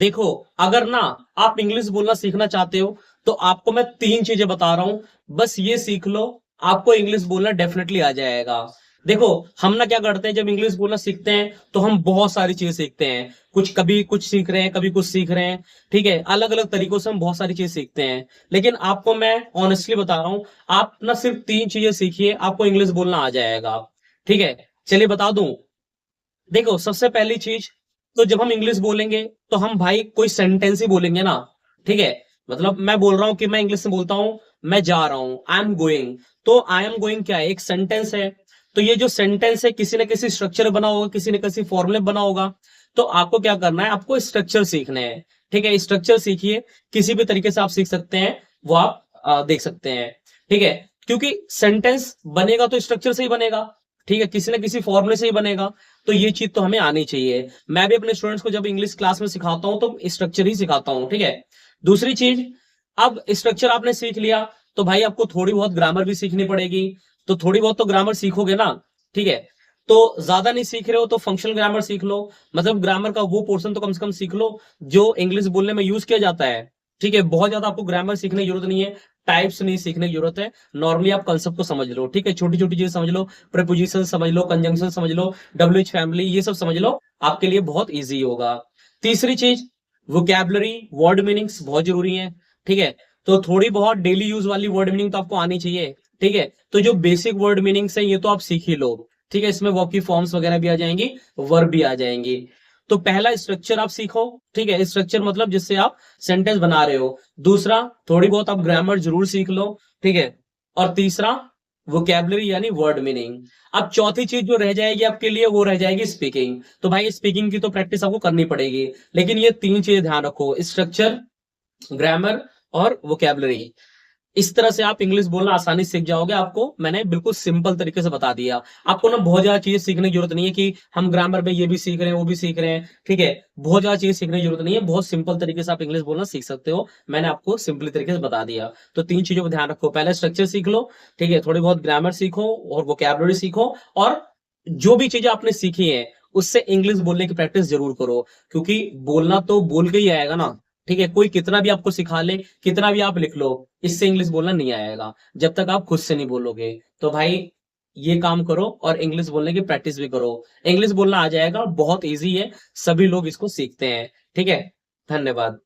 देखो, अगर ना आप इंग्लिश बोलना सीखना चाहते हो तो आपको मैं 3 चीजें बता रहा हूं, बस ये सीख लो, आपको इंग्लिश बोलना डेफिनेटली आ जाएगा। देखो, हम ना क्या करते हैं, जब इंग्लिश बोलना सीखते हैं तो हम बहुत सारी चीजें सीखते हैं, कुछ कभी कुछ सीख रहे हैं, कभी कुछ सीख रहे हैं। ठीक है, अलग अलग तरीकों से हम बहुत सारी चीजें सीखते हैं। लेकिन आपको मैं ऑनेस्टली बता रहा हूं, आप ना सिर्फ 3 चीजें सीखिए, आपको इंग्लिश बोलना आ जाएगा। ठीक है, चलिए बता दूं। देखो, सबसे पहली चीज, तो जब हम इंग्लिश बोलेंगे तो हम भाई कोई सेंटेंस ही बोलेंगे ना। ठीक है, मतलब मैं बोल रहा हूं कि मैं इंग्लिश में बोलता हूं, मैं जा रहा हूं, आई एम गोइंग। तो आई एम गोइंग क्या है, एक सेंटेंस है। तो ये जो सेंटेंस है किसी न किसी स्ट्रक्चर बना होगा, किसी न किसी फॉर्मूले बना होगा। तो आपको क्या करना है, आपको स्ट्रक्चर सीखने हैं। ठीक है, स्ट्रक्चर सीखिए, किसी भी तरीके से आप सीख सकते हैं, वो आप देख सकते हैं। ठीक है, क्योंकि सेंटेंस बनेगा तो स्ट्रक्चर से ही बनेगा। ठीक है, किसी न किसी फॉर्मूले से ही बनेगा। तो ये चीज तो हमें आनी चाहिए। मैं भी अपने स्टूडेंट्स को जब इंग्लिश क्लास में सिखाता हूं तो स्ट्रक्चर ही सिखाता हूं। ठीक है, दूसरी चीज, अब स्ट्रक्चर आपने सीख लिया तो भाई आपको थोड़ी बहुत ग्रामर भी सीखनी पड़ेगी। तो थोड़ी बहुत तो ग्रामर सीखोगे ना। ठीक है, तो ज्यादा नहीं सीख रहे हो तो फंक्शनल ग्रामर सीख लो, मतलब ग्रामर का वो पोर्शन तो कम से कम सीख लो जो इंग्लिश बोलने में यूज किया जाता है। ठीक है, बहुत ज्यादा आपको ग्रामर सीखने की जरूरत नहीं है, टाइप्स नहीं सीखने की जरूरत है। नॉर्मली आप कंसेप्ट को समझ लो। ठीक है, छोटी छोटी चीजें समझ लो, प्रीपोजिशन समझ लो, कंजंक्शन समझ लो, डब्ल्यूएच फैमिली, ये सब समझ लो, आपके लिए बहुत इजी होगा। तीसरी चीज, वोकैबुलरी, वर्ड मीनिंग्स बहुत जरूरी है। ठीक है, तो थोड़ी बहुत डेली यूज वाली वर्ड मीनिंग तो आपको आनी चाहिए। ठीक है, तो जो बेसिक वर्ड मीनिंग्स है ये तो आप सीख ही लो। ठीक है, इसमें वर्ब की फॉर्म्स वगैरह भी आ जाएंगी, वर्ब भी आ जाएंगी। तो पहला स्ट्रक्चर आप सीखो। ठीक है, स्ट्रक्चर मतलब जिससे आप सेंटेंस बना रहे हो। दूसरा, थोड़ी बहुत आप ग्रामर जरूर सीख लो। ठीक है, और तीसरा, वोकैबुलरी यानी वर्ड मीनिंग। अब चौथी चीज जो रह जाएगी आपके लिए वो रह जाएगी स्पीकिंग। तो भाई स्पीकिंग की तो प्रैक्टिस आपको करनी पड़ेगी। लेकिन ये 3 चीजें ध्यान रखो, स्ट्रक्चर, ग्रामर और वोकैबुलरी। इस तरह से आप इंग्लिश बोलना आसानी से सीख जाओगे। आपको मैंने बिल्कुल सिंपल तरीके से बता दिया। आपको ना बहुत ज्यादा चीजें सीखने की जरूरत नहीं है कि हम ग्रामर में ये भी सीख रहे हैं वो भी सीख रहे हैं। ठीक है, बहुत ज्यादा चीजें सीखने की जरूरत नहीं है, बहुत सिंपल तरीके से आप इंग्लिश बोलना सीख सकते हो। मैंने आपको सिंपली तरीके से बता दिया। तो 3 चीजों को ध्यान रखो, पहले स्ट्रक्चर सीख लो। ठीक है, थोड़ी बहुत ग्रामर सीखो और वोकैबुलरी सीखो, और जो भी चीजें आपने सीखी है उससे इंग्लिश बोलने की प्रैक्टिस जरूर करो। क्योंकि बोलना तो बोल के ही आएगा ना। ठीक है, कोई कितना भी आपको सिखा ले, कितना भी आप लिख लो, इससे इंग्लिश बोलना नहीं आएगा जब तक आप खुद से नहीं बोलोगे। तो भाई ये काम करो और इंग्लिश बोलने की प्रैक्टिस भी करो। इंग्लिश बोलना आ जाएगा, बहुत इजी है, सभी लोग इसको सीखते हैं। ठीक है, धन्यवाद।